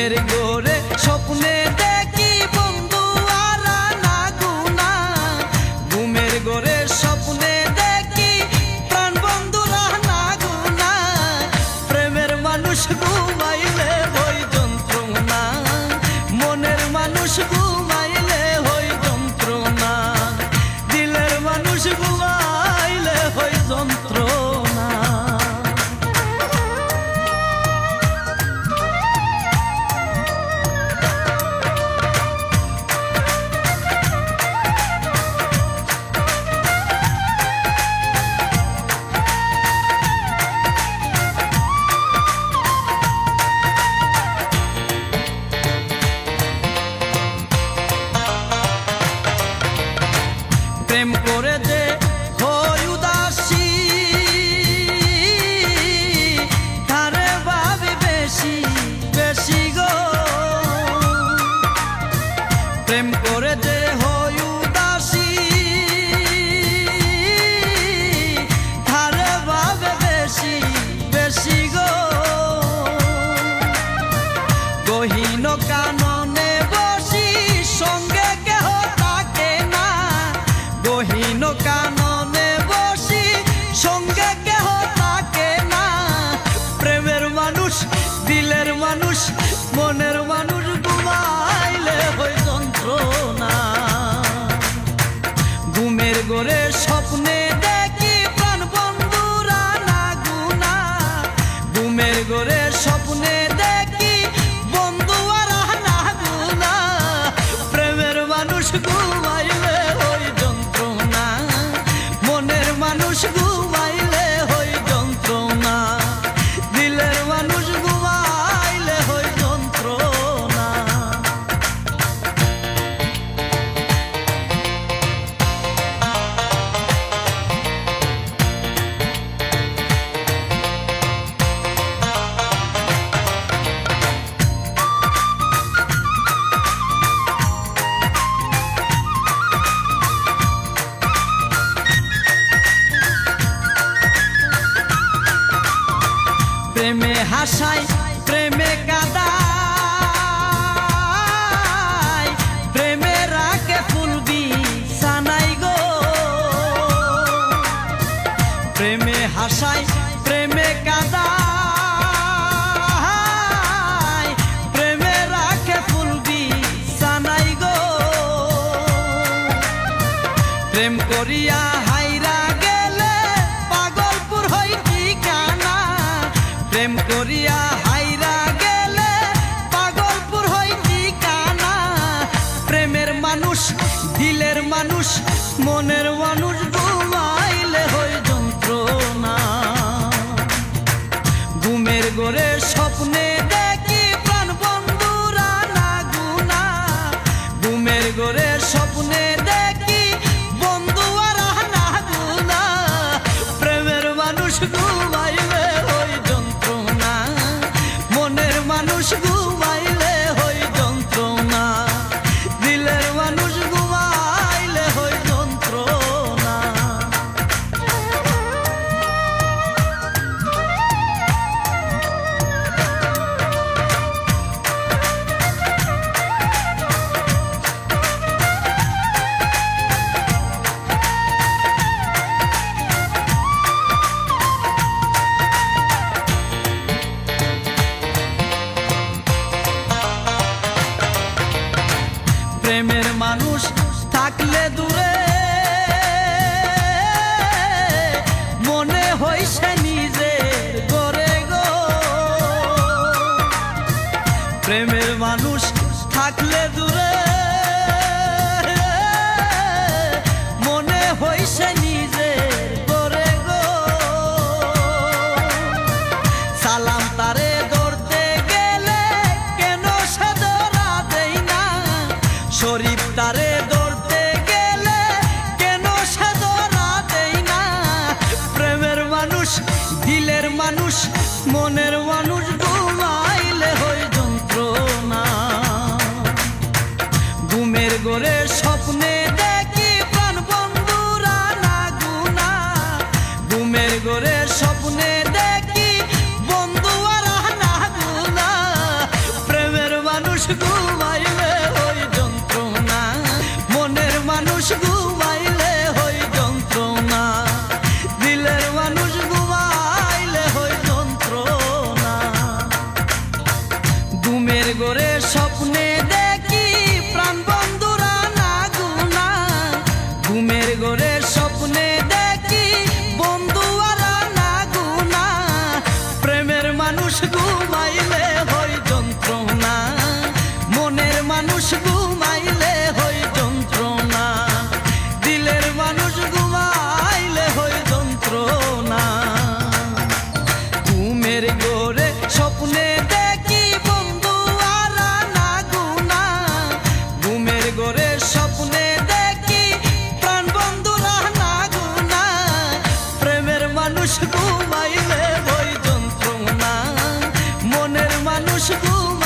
ঘুমের ঘোরে স্বপ্নে দেখি বন্ধু আর না গুনা, ঘুমের ঘোরে স্বপ্নে দেখি প্রাণ বন্ধুরা না গুনা, প্রেমের মানুষ ঘুমাইলে হই যন্ত্রণা, মনের মানুষ ঘুমাইলে হই যন্ত্রণা, দিলের মানুষ ঘুমাইলে হই যন্ত্রণা। প্রেম করে যে হই উদাসী, তারে ভাবি বেশি বেশি গো, প্রেম করে যে হই উদাসী, তারে ভাবে বেশি বেশি গো, গহীন কাননে বসি সঙ্গে কেহ থাকে না, গহীন কাননে বসি সঙ্গে কেহ থাকে না, প্রেমের মানুষ দিলের মানুষ মনের মানুষ ঘুমাইলে হই যন্ত্রণা, ঘুমের ঘোরে স্বপ্নে দেখি প্রাণ বন্ধুরা না গুনা, ঘুমের ঘোরে স্বপ্নে দেখি বন্ধু আর না গুনা, প্রেমের মানুষ ঘুমাইলে হই যন্ত্রণা, মনের মানুষ ঘুমাইলে হই যন্ত্রণা, দিলের মানুষ ঘুমাইলে হই যন্ত্রণা। প্রেমে হাসাই প্রেমে কাদাই, প্রেমে রাখে ফুলবি সানাই গো, প্রেমে হাসাই প্রেমে কাদাই, প্রেমে রাখে ফুলবি সানাই গো, প্রেম করিয়া হাইরা গেলে পাগলপুর হই ঠিকানা, প্রেম করিয়া হাইরা গেলে পাগলপুর হই ঠিকানা, প্রেমের মানুষ দিলের মানুষ মনের মানুষ ঘুমাইলে হই যন্ত্রণা, ঘুমের ঘোরে স্বপ্নে দেখি প্রাণ বন্ধুরা না গুনা, ঘুমের ঘোরে স্বপ্নে দেখি বন্ধু আর না গুনা, প্রেমের মানুষ ঘুমাইলে হই যন্ত্রণা, মনের মানুষ ঘুমাইলে হই যন্ত্রণা, দিলের মানুষ ঘুমাইলে হই যন্ত্রণা। প্রেমের মানুষ থাকলে দূরে মনে হইছে নিজের ঘরে গো, প্রেমের মানুষ থাকলে দূরে মনে হইছে নিজের ঘরে গো, সালাম তারে ধরতে গেলে কেন সে ধরা দেই না, শরীফ তারে ধরতে গেলে কেন সে ধরা দেই না, প্রেমের মানুষ দিলের মানুষ মনের মানুষ ঘুমাইলে হই যন্ত্রণা, ঘুমাইলে হই যন্ত্রণা, মনের মানুষ ঘুমাইলে হই যন্ত্রণা, দিলের মানুষ ঘুমাইলে হই যন্ত্রণা। ঘুমের ঘরে স্বপ্নে দেখি প্রাণ বন্ধুরা না গুনা, ঘুমের ঘরে স্বপ্নে দেখি বন্ধুরা না গুনা, প্রেমের মানুষ ঘুমাইলে হই যন্ত্রণা, মনের মানুষ ঘুমাইলে হই যন্ত্রণা, দিলের মানুষ ঘুমাইলে হই যন্ত্রণা। ঘুমের ঘরে স্বপ্নে দেখি বন্ধু আর না গুনা, ঘুমের ঘরে স্বপ্নে দেখি প্রাণ বন্ধুরা না গুনা, প্রেমের মানুষ ঘুমাইলে হই যন্ত্রণা, মনের মানুষ ঘুমাইলে